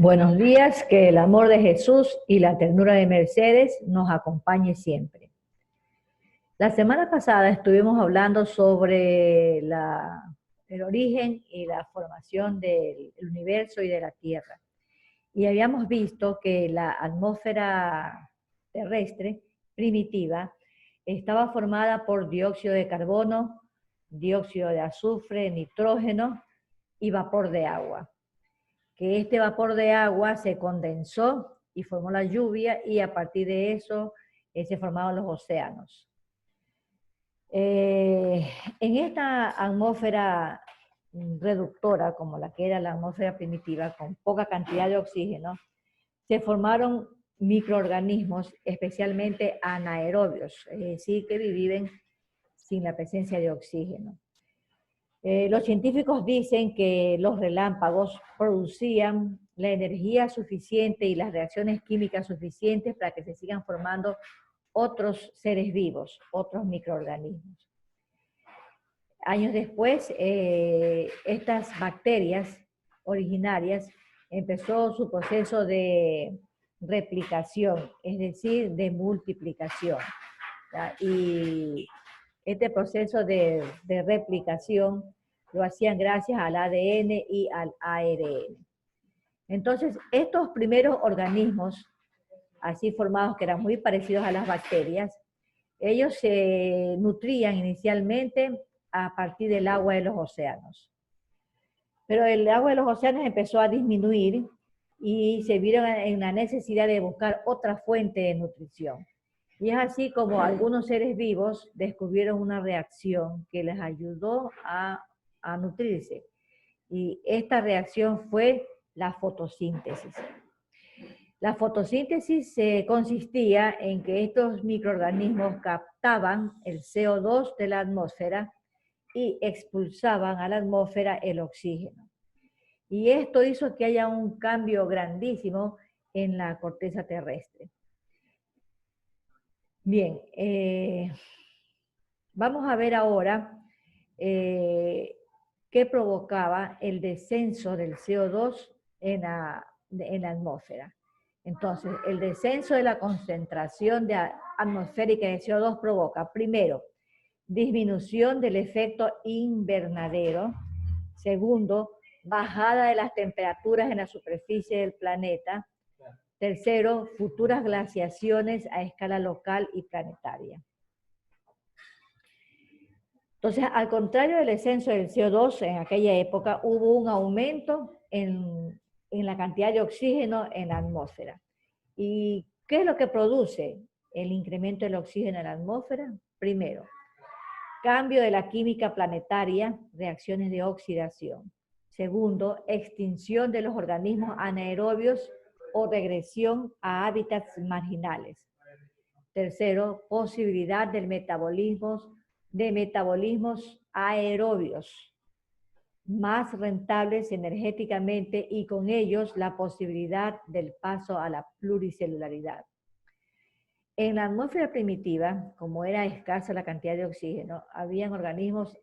Buenos días, que el amor de Jesús y la ternura de Mercedes nos acompañe siempre. La semana pasada estuvimos hablando sobre el origen y la formación del universo y de la Tierra. Y habíamos visto que la atmósfera terrestre primitiva estaba formada por dióxido de carbono, dióxido de azufre, nitrógeno y vapor de agua. Que este vapor de agua se condensó y formó la lluvia y a partir de eso se formaron los océanos. En esta atmósfera reductora, como la que era la atmósfera primitiva, con poca cantidad de oxígeno, se formaron microorganismos, especialmente anaerobios, es decir, que viven sin la presencia de oxígeno. Los científicos dicen que los relámpagos producían la energía suficiente y las reacciones químicas suficientes para que se sigan formando otros seres vivos, otros microorganismos. Años después, estas bacterias originarias empezó su proceso de replicación, es decir, de multiplicación. ¿Ya? Y este proceso de replicación lo hacían gracias al ADN y al ARN. Entonces, estos primeros organismos, así formados, que eran muy parecidos a las bacterias, ellos se nutrían inicialmente a partir del agua de los océanos. Pero el agua de los océanos empezó a disminuir y se vieron en la necesidad de buscar otra fuente de nutrición. Y es así como algunos seres vivos descubrieron una reacción que les ayudó a nutrirse. Y esta reacción fue la fotosíntesis. La fotosíntesis consistía en que estos microorganismos captaban el CO2 de la atmósfera y expulsaban a la atmósfera el oxígeno. Y esto hizo que haya un cambio grandísimo en la corteza terrestre. Bien, vamos a ver ahora qué provocaba el descenso del CO2 en la atmósfera. Entonces, el descenso de la concentración atmosférica de CO2 provoca, primero, disminución del efecto invernadero. Segundo, bajada de las temperaturas en la superficie del planeta. Tercero, futuras glaciaciones a escala local y planetaria. Entonces, al contrario del descenso del CO2 en aquella época, hubo un aumento en la cantidad de oxígeno en la atmósfera. ¿Y qué es lo que produce el incremento del oxígeno en la atmósfera? Primero, cambio de la química planetaria, reacciones de oxidación. Segundo, extinción de los organismos anaerobios o regresión a hábitats marginales. Tercero, posibilidad de metabolismos aerobios más rentables energéticamente y con ellos la posibilidad del paso a la pluricelularidad. En la atmósfera primitiva, como era escasa la cantidad de oxígeno, habían organismos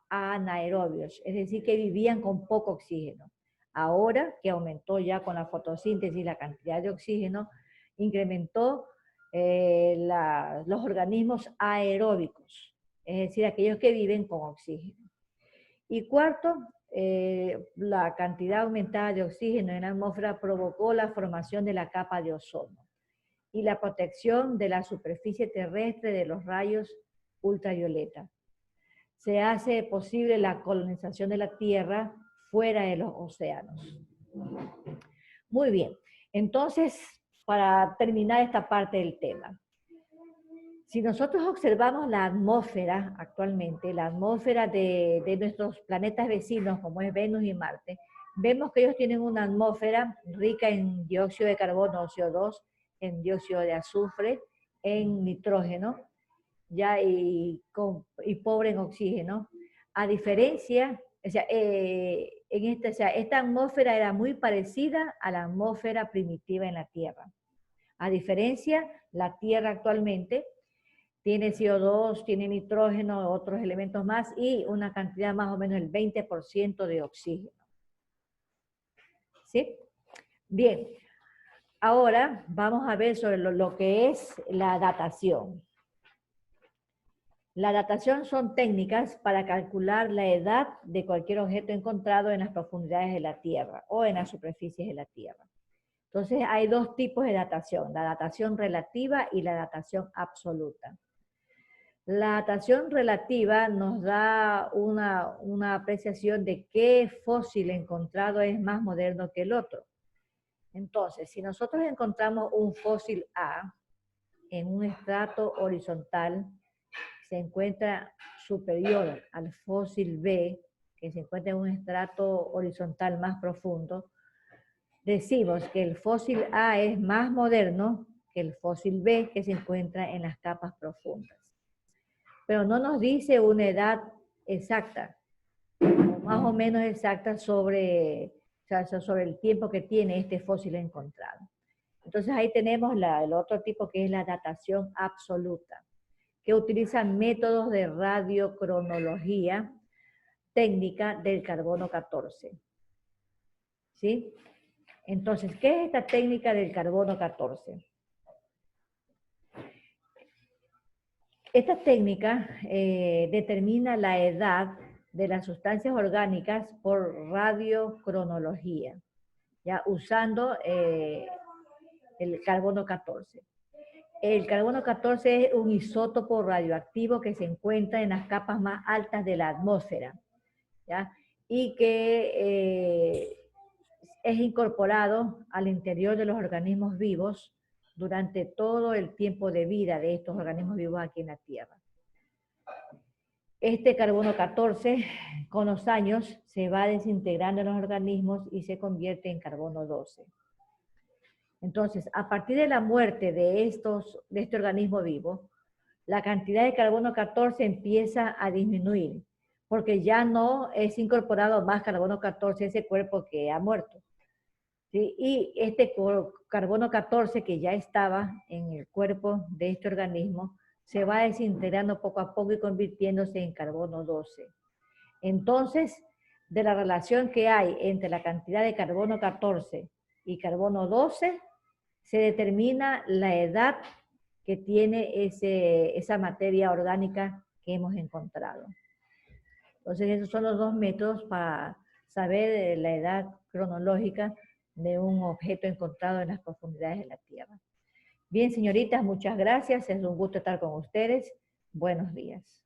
anaerobios, es decir, que vivían con poco oxígeno. Ahora que aumentó ya con la fotosíntesis la cantidad de oxígeno, incrementó los organismos aeróbicos, es decir, aquellos que viven con oxígeno. Y cuarto, la cantidad aumentada de oxígeno en la atmósfera provocó la formación de la capa de ozono y la protección de la superficie terrestre de los rayos ultravioleta. Se hace posible la colonización de la Tierra fuera de los océanos. Muy bien, entonces, para terminar esta parte del tema, si nosotros observamos la atmósfera actualmente, la atmósfera de nuestros planetas vecinos, como es Venus y Marte, vemos que ellos tienen una atmósfera rica en dióxido de carbono, CO2, en dióxido de azufre, en nitrógeno, ya y pobre en oxígeno, a diferencia, o sea, esta atmósfera era muy parecida a la atmósfera primitiva en la Tierra. A diferencia, la Tierra actualmente tiene CO2, tiene nitrógeno, otros elementos más y una cantidad más o menos del 20% de oxígeno. ¿Sí? Bien, ahora vamos a ver sobre lo que es la datación. La datación son técnicas para calcular la edad de cualquier objeto encontrado en las profundidades de la Tierra o en las superficies de la Tierra. Entonces hay dos tipos de datación, la datación relativa y la datación absoluta. La datación relativa nos da una apreciación de qué fósil encontrado es más moderno que el otro. Entonces, si nosotros encontramos un fósil A en un estrato horizontal, se encuentra superior al fósil B, que se encuentra en un estrato horizontal más profundo, decimos que el fósil A es más moderno que el fósil B, que se encuentra en las capas profundas. Pero no nos dice una edad exacta, o más o menos exacta sobre el tiempo que tiene este fósil encontrado. Entonces ahí tenemos el otro tipo, que es la datación absoluta, que utiliza métodos de radiocronología técnica del carbono 14. ¿Sí? Entonces, ¿qué es esta técnica del carbono 14? Esta técnica determina la edad de las sustancias orgánicas por radiocronología, ya usando el carbono 14. El carbono 14 es un isótopo radioactivo que se encuentra en las capas más altas de la atmósfera, ¿ya? Y que es incorporado al interior de los organismos vivos durante todo el tiempo de vida de estos organismos vivos aquí en la Tierra. Este carbono 14, con los años, se va desintegrando en los organismos y se convierte en carbono 12. Entonces, a partir de la muerte de este organismo vivo, la cantidad de carbono 14 empieza a disminuir, porque ya no es incorporado más carbono 14 a ese cuerpo que ha muerto. ¿Sí? Y este carbono 14 que ya estaba en el cuerpo de este organismo, se va desintegrando poco a poco y convirtiéndose en carbono 12. Entonces, de la relación que hay entre la cantidad de carbono 14 y carbono 12, se determina la edad que tiene esa materia orgánica que hemos encontrado. Entonces, esos son los dos métodos para saber la edad cronológica de un objeto encontrado en las profundidades de la Tierra. Bien, señoritas, muchas gracias. Es un gusto estar con ustedes. Buenos días.